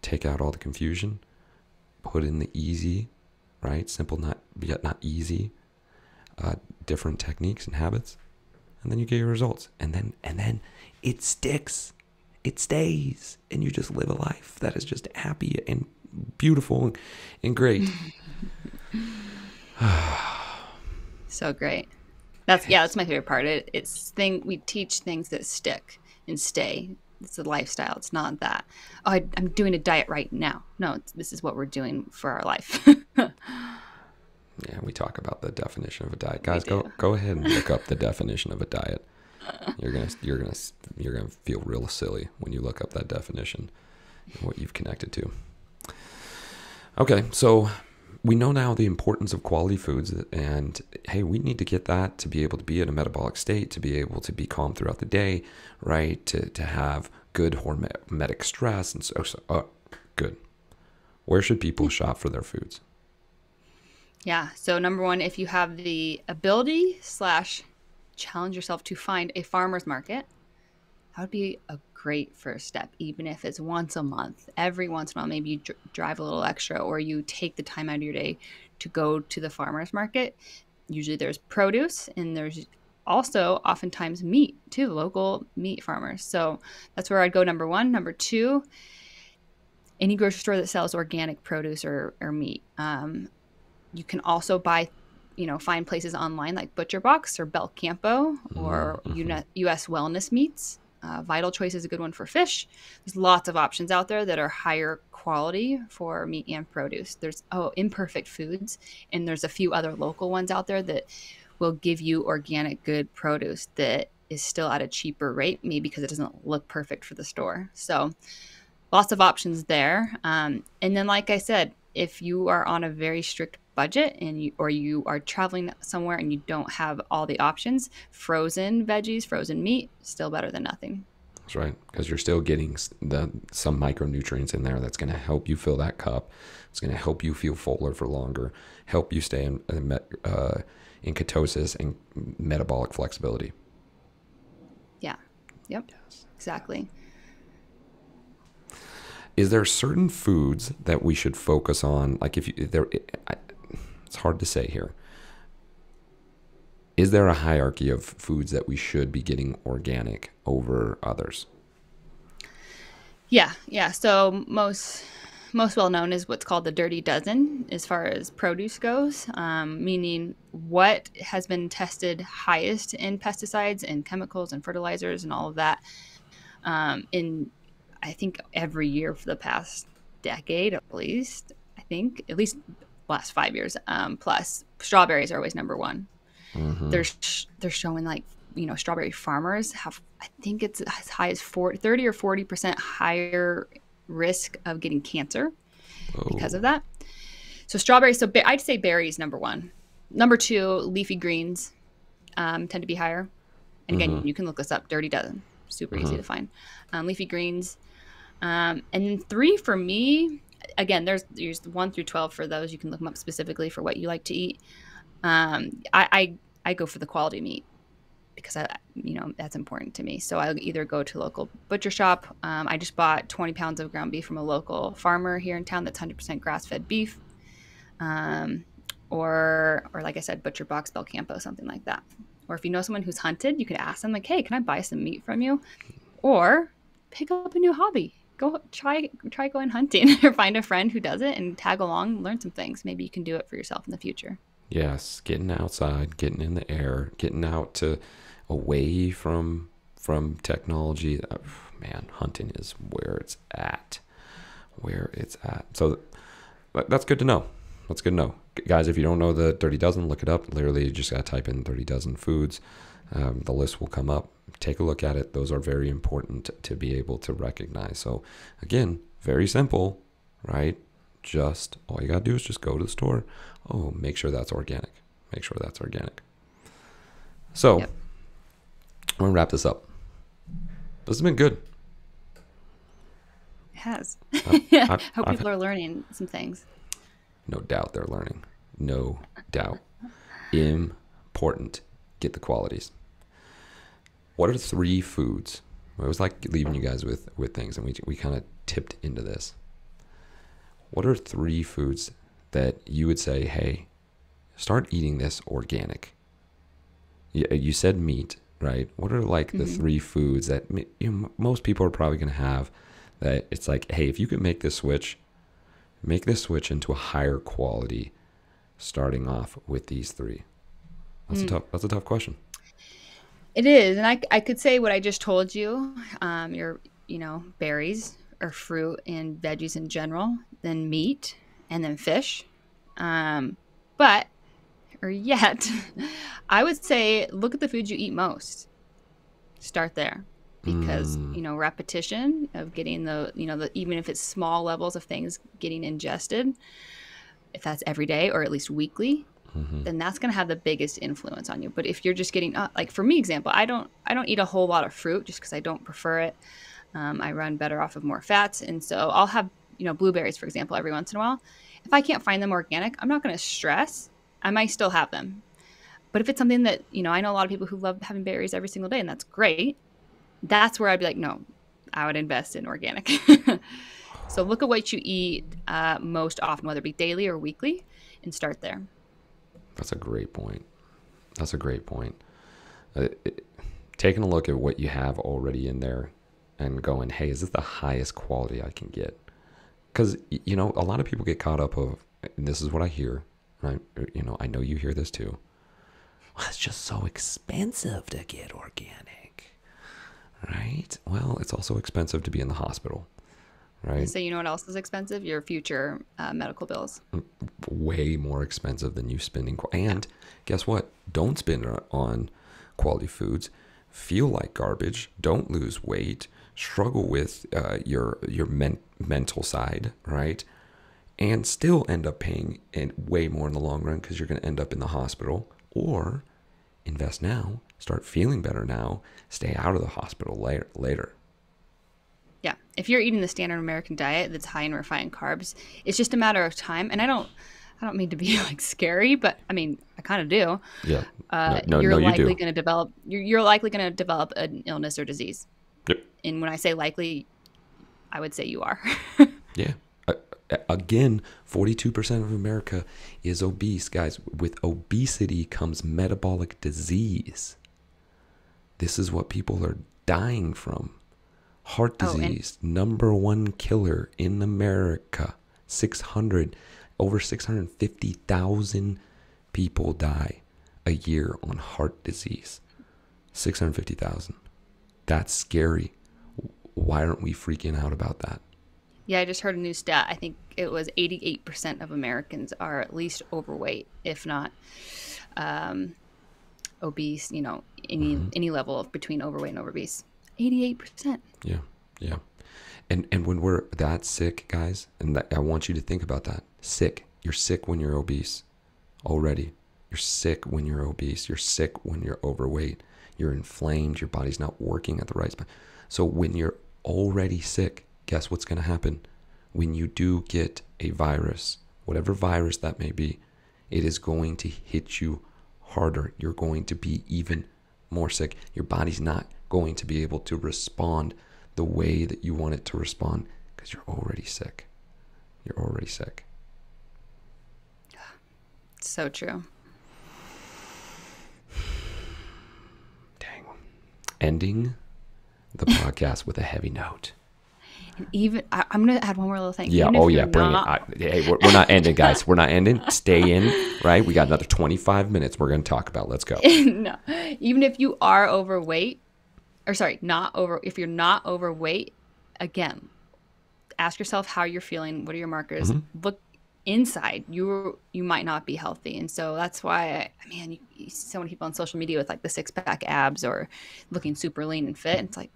Speaker 1: take out all the confusion, put in the easy, right? Simple, yet not easy, different techniques and habits. And then you get your results. And then it sticks. It stays, and you just live a life that is just happy and beautiful and great.
Speaker 2: So great. That's my favorite part. We teach things that stick and stay. It's a lifestyle. It's not that, I'm doing a diet right now. No, this is what we're doing for our life.
Speaker 1: Yeah, we talk about the definition of a diet. Guys, go ahead and look up the definition of a diet. You're gonna feel real silly when you look up that definition and what you've connected to. Okay, so we know now the importance of quality foods, and hey, we need to get that to be able to be in a metabolic state, to be able to be calm throughout the day, right? To have good hormetic stress, and so good. Where should people shop for their foods?
Speaker 2: Yeah. So number one, if you have the ability / challenge yourself to find a farmer's market, that would be a great first step. Even if it's once a month, every once in a while, maybe you drive a little extra, or you take the time out of your day to go to the farmer's market. Usually there's produce, and there's also oftentimes meat too, local meat farmers. So that's where I'd go, number one. Number two, any grocery store that sells organic produce or meat. You can also find places online like Butcher Box or Bel Campo or U.S. Wellness Meats. Vital Choice is a good one for fish. There's lots of options out there that are higher quality for meat and produce. There's Imperfect Foods, and there's a few other local ones out there that will give you organic, good produce that is still at a cheaper rate, maybe because it doesn't look perfect for the store. So lots of options there. And then, like I said, if you are on a very strict budget and you are traveling somewhere and you don't have all the options, frozen veggies, frozen meat, still better than nothing.
Speaker 1: That's right, because you're still getting some micronutrients in there that's going to help you fill that cup. It's going to help you feel fuller for longer, help you stay in ketosis and metabolic flexibility.
Speaker 2: Yeah. Yep. Yes. Exactly.
Speaker 1: Is there certain foods that we should focus on? Like it's hard to say here. Is there a hierarchy of foods that we should be getting organic over others?
Speaker 2: Yeah. So most well known is what's called the dirty dozen as far as produce goes, meaning what has been tested highest in pesticides and chemicals and fertilizers and all of that in, I think, every year for the past decade at least. I think at least last 5 years. Plus, strawberries are always number one.
Speaker 1: Mm-hmm.
Speaker 2: They're showing like, strawberry farmers have, I think it's as high as 30 or 40% higher risk of getting cancer because
Speaker 1: Oh.
Speaker 2: of that. So strawberries. So I'd say berries number one. Number two, leafy greens tend to be higher. And
Speaker 1: Mm-hmm.
Speaker 2: again, you can look this up. Dirty Dozen, super easy
Speaker 1: Mm-hmm.
Speaker 2: to find. Leafy greens, and then three for me. Again, there's 1 through 12 for those. You can look them up specifically for what you like to eat. I go for the quality meat because that's important to me. So I'll either go to a local butcher shop. I just bought 20 pounds of ground beef from a local farmer here in town that's 100% grass-fed beef. Or like I said, butcher box, Belcampo, something like that. Or if you know someone who's hunted, you can ask them like, hey, can I buy some meat from you? Or pick up a new hobby. Go try going hunting or find a friend who does it and tag along, learn some things. Maybe you can do it for yourself in the future.
Speaker 1: Yes, getting outside, getting in the air, getting out to away from technology. Man, hunting is where it's at. Where it's at. So that's good to know. That's good to know. Guys, if you don't know the Dirty Dozen, look it up. Literally, you just got to type in 30 Dozen foods. The list will come up. Take a look at it. Those are very important to be able to recognize. So, again, very simple, right? Just all you got to do is just go to the store. Oh, make sure that's organic. Make sure that's organic. So,
Speaker 2: Yep.
Speaker 1: I'm going to wrap this up. This has been good.
Speaker 2: It has.
Speaker 1: I've-
Speaker 2: Hope
Speaker 1: I've-
Speaker 2: people are learning some things.
Speaker 1: No doubt they're learning. No doubt. Important. Get the qualities. What are 3 foods? I was like leaving you guys with things, and we kind of tipped into this. What are 3 foods that you would say, hey, start eating this organic? You said meat, right? What are like the 3 foods that most people are probably going to have that it's like, hey, if you could make this switch into a higher quality, starting off with these 3? That's a tough question.
Speaker 2: It is. And I could say what I just told you, your, berries or fruit and veggies in general, then meat, and then fish. But I would say look at the foods you eat most. Start there. Because, repetition of getting even if it's small levels of things getting ingested, if that's every day or at least weekly, then that's going to have the biggest influence on you. But if you're just getting, like for me, example, I don't eat a whole lot of fruit just because I don't prefer it. I run better off of more fats. And so I'll have, blueberries, for example, every once in a while. If I can't find them organic, I'm not going to stress. I might still have them. But if it's something that, I know a lot of people who love having berries every single day, and that's great. That's where I'd be like, no, I would invest in organic. So look at what you eat most often, whether it be daily or weekly, and start there.
Speaker 1: That's a great point. Taking a look at what you have already in there and going, hey, is this the highest quality I can get? Because, a lot of people get caught up of, and this is what I hear, and I know you hear this too. Well, it's just so expensive to get organic, right? Well, it's also expensive to be in the hospital, right?
Speaker 2: So you know what else is expensive? Your future medical bills.
Speaker 1: Way more expensive than you spending. And guess what? Don't spend on quality foods. Feel like garbage. Don't lose weight. Struggle with your mental side, right? And still end up paying way more in the long run because you're going to end up in the hospital. Or invest now, start feeling better now, stay out of the hospital later.
Speaker 2: Yeah. If you're eating the standard American diet that's high in refined carbs, it's just a matter of time. And I don't mean to be like scary, but I mean, I kind of do.
Speaker 1: Yeah.
Speaker 2: You're likely
Speaker 1: you do.
Speaker 2: going to develop, you're likely going to develop an illness or disease.
Speaker 1: Yep.
Speaker 2: And when I say likely, I would say you are.
Speaker 1: Yeah. Again, 42% of America is obese. Guys, with obesity comes metabolic disease. This is what people are dying from. Heart disease, number 1 killer in America. Over 650,000 people die a year on heart disease. 650,000. That's scary. Why aren't we freaking out about that?
Speaker 2: Yeah, I just heard a new stat. I think it was 88% of Americans are at least overweight, if not um, obese, any level of between overweight and obese. 88%.
Speaker 1: Yeah, yeah. And when we're that sick, guys, and I want you to think about that. Sick. You're sick when you're obese already. You're sick when you're obese. You're sick when you're overweight. You're inflamed. Your body's not working at the right spot. So when you're already sick, guess what's going to happen? When you do get a virus, whatever virus that may be, it is going to hit you harder. You're going to be even more sick. Your body's not going to be able to respond the way that you want it to respond because you're already sick. You're already sick.
Speaker 2: So true.
Speaker 1: Dang. Ending the podcast with a heavy note.
Speaker 2: And even I'm going to add one more little thing.
Speaker 1: Yeah.
Speaker 2: Even
Speaker 1: Oh,
Speaker 2: if
Speaker 1: yeah.
Speaker 2: you're
Speaker 1: Bring
Speaker 2: not,
Speaker 1: it. Hey, we're not ending, guys. We're not ending. Stay in, right? We got another 25 minutes we're going to talk about. Let's go.
Speaker 2: No, even if you are overweight, or sorry, if you're not overweight, again, ask yourself how you're feeling. What are your markers? Look inside. You might not be healthy, and so that's why, you see so many people on social media with like the 6-pack abs or looking super lean and fit. And it's like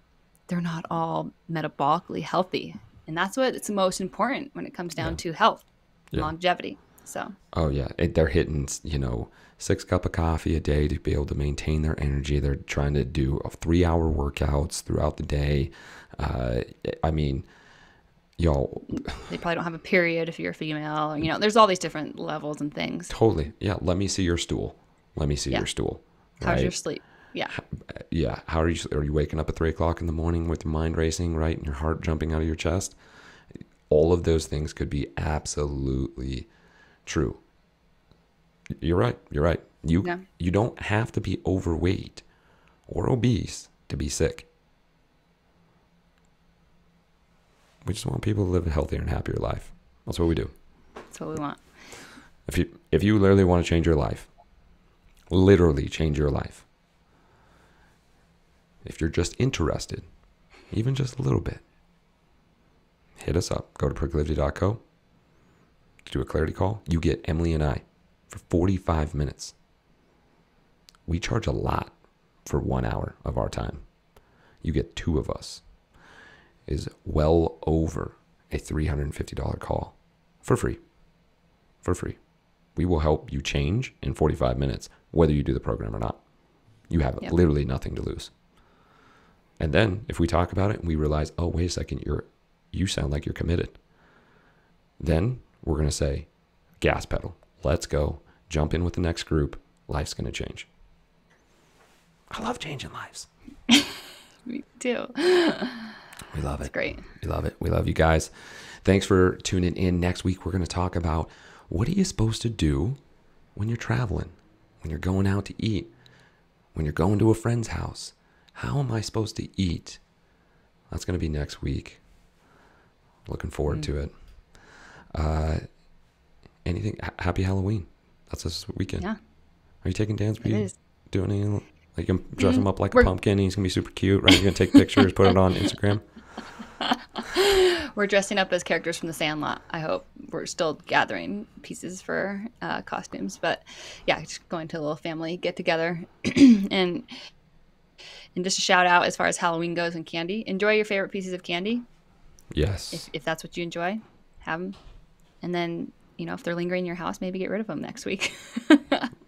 Speaker 2: they're not all metabolically healthy, and that's what it's most important when it comes down to health, longevity. So.
Speaker 1: Oh yeah, they're hitting 6 cups of coffee a day to be able to maintain their energy. They're trying to do 3-hour workouts throughout the day. Y'all,
Speaker 2: they probably don't have a period if you're a female. There's all these different levels and things.
Speaker 1: Totally. Yeah. Let me see your stool. Let me see your stool.
Speaker 2: How's
Speaker 1: right?
Speaker 2: your sleep? Yeah.
Speaker 1: Yeah. How are you waking up at 3 o'clock in the morning with your mind racing, right? And your heart jumping out of your chest? All of those things could be absolutely true. You're right. You don't have to be overweight or obese to be sick. We just want people to live a healthier and happier life. That's what we do.
Speaker 2: That's what we want.
Speaker 1: If you literally want to change your life, literally change your life. If you're just interested, even just a little bit, hit us up. Go to proclivity.co. Do a clarity call. You get Emily and I for 45 minutes. We charge a lot for 1 hour of our time. You get 2 of us. Is well over a $350 call for free. For free. We will help you change in 45 minutes, whether you do the program or not. You have literally nothing to lose. And then if we talk about it and we realize, oh, wait a second, you sound like you're committed. Then we're going to say, gas pedal, let's go, jump in with the next group. Life's going to change. I love changing lives.
Speaker 2: Me too.
Speaker 1: We love it.
Speaker 2: It's great.
Speaker 1: We love it. We love you guys. Thanks for tuning in. Next week, we're going to talk about what are you supposed to do when you're traveling, when you're going out to eat, when you're going to a friend's house. How am I supposed to eat? That's going to be next week. Looking forward to it. Happy Halloween. That's this weekend. Yeah. Are you taking Dan's? Are you doing anything? Like you can dress him up like a pumpkin and he's going to be super cute, right? You're going to take pictures, put it on Instagram.
Speaker 2: We're dressing up as characters from The Sandlot. I hope we're still gathering pieces for costumes, but yeah, just going to a little family get together. and just a shout out as far as Halloween goes and candy. Enjoy your favorite pieces of candy.
Speaker 1: Yes.
Speaker 2: If that's what you enjoy, have them. And then, if they're lingering in your house, maybe get rid of them next week.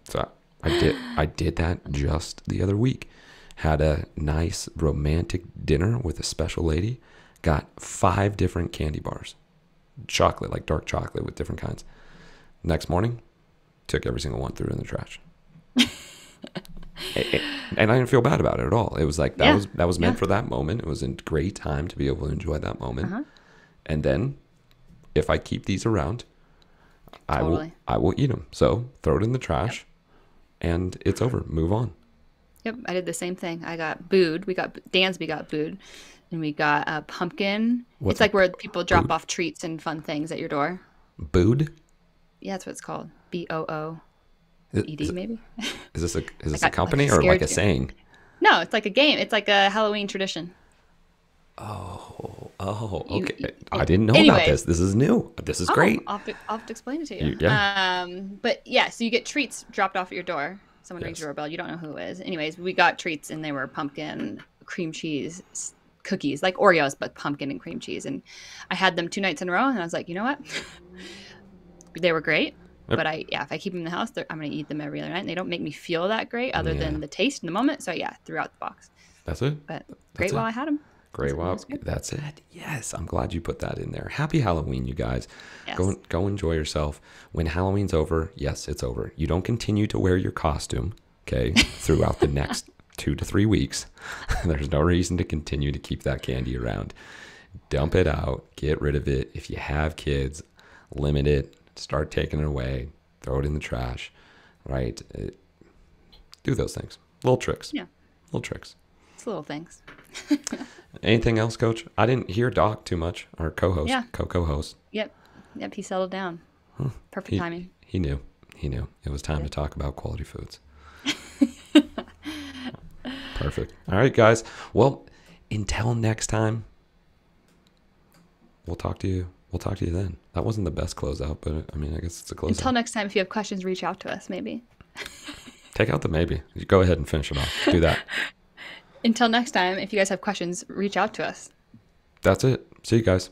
Speaker 1: So I did that just the other week. Had a nice romantic dinner with a special lady. Got 5 different candy bars. Chocolate, like dark chocolate with different kinds. Next morning, took every single one, threw it in the trash. And I didn't feel bad about it at all. It was like that was meant for that moment. It was a great time to be able to enjoy that moment. And then if I keep these around, I will eat them. So throw it in the trash and it's over. Move on.
Speaker 2: Yep, I did the same thing. I got booed. Dansby got booed. And we got a pumpkin. It's like where people drop off treats and fun things at your door.
Speaker 1: Booed?
Speaker 2: Yeah, that's what it's called. BOOED, maybe.
Speaker 1: Is this a company or like a saying?
Speaker 2: No, it's like a game. It's like a Halloween tradition.
Speaker 1: Oh, Oh,
Speaker 2: You,
Speaker 1: okay. I didn't know about this. This is new. This is great.
Speaker 2: I'll have to explain it to you.
Speaker 1: Yeah.
Speaker 2: But yeah, so you get treats dropped off at your door. Someone rings
Speaker 1: Yes.
Speaker 2: your doorbell. You don't know who it is. Anyways, we got treats and they were pumpkin cream cheese cookies, like Oreos, but pumpkin and cream cheese. And I had them 2 nights in a row, and I was like, you know what? They were great.
Speaker 1: Yep.
Speaker 2: But if I keep them in the house, I'm going to eat them every other night. And they don't make me feel that great other than the taste in the moment. So yeah, threw out the box.
Speaker 1: That's it.
Speaker 2: But great while I had them.
Speaker 1: Great. Wow. That's it. Yes. I'm glad you put that in there. Happy Halloween, you guys.
Speaker 2: Yes.
Speaker 1: Go enjoy yourself. When Halloween's over, yes, it's over. You don't continue to wear your costume, okay, throughout the next 2 to 3 weeks. There's no reason to continue to keep that candy around. Dump it out. Get rid of it. If you have kids, limit it. Start taking it away. Throw it in the trash, right? Do those things. Little tricks.
Speaker 2: Yeah.
Speaker 1: Little tricks.
Speaker 2: It's little things.
Speaker 1: Anything else, Coach? I didn't hear Doc too much, our co-host, co-host.
Speaker 2: Yep. He settled down. Perfect timing.
Speaker 1: He knew. It was time to talk about quality foods. Perfect. All right, guys. Well, until next time, we'll talk to you. We'll talk to you then. That wasn't the best closeout, but I mean, I guess it's a closeout.
Speaker 2: Until next time, if you have questions, reach out to us, maybe.
Speaker 1: Take out the maybe. Go ahead and finish it off. Do that.
Speaker 2: Until next time, if you guys have questions, reach out to us.
Speaker 1: That's it. See you guys.